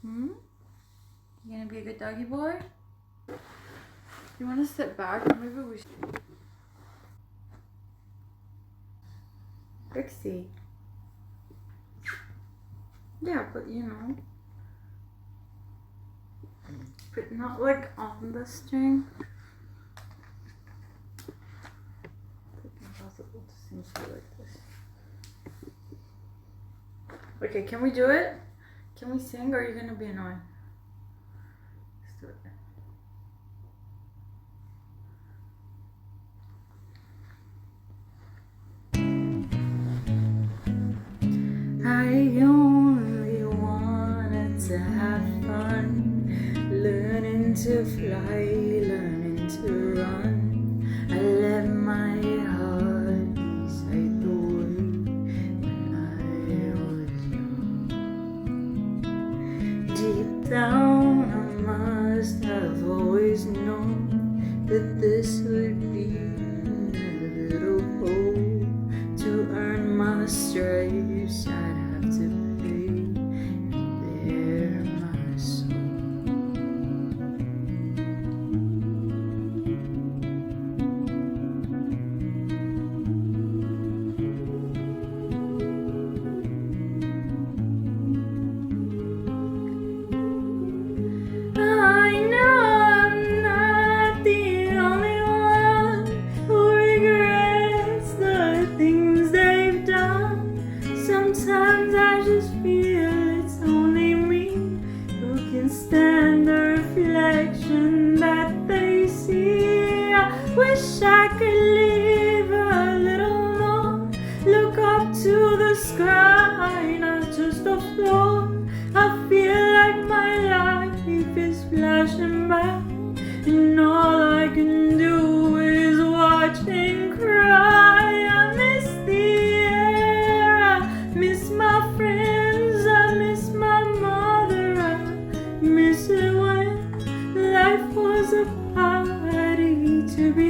You gonna be a good doggy boy? You wanna sit back? Or maybe we should. Rixie. Yeah, but you know. But not like on the string. It's impossible to sing to you like this. Okay, can we do it? Can we sing, or are you gonna be annoying? Let's do it. I only wanted to have fun, learning to fly, learning to run. I let my heart decide the way when I was young. Deep down, I must have always known that this would be a little hope. To earn my stripes, I'd have to pay and bare my soul. I know I'm not the only one who regrets the things they've done. Sometimes I just feel it's only me who can stand the reflection that they see. I wish I could leave a little more, look up to the sky, not just the floor. I feel like my life is flashing by, and all I can do is watch and cry. I miss the air, I miss my friends, I miss my mother, I miss it when life was a party to be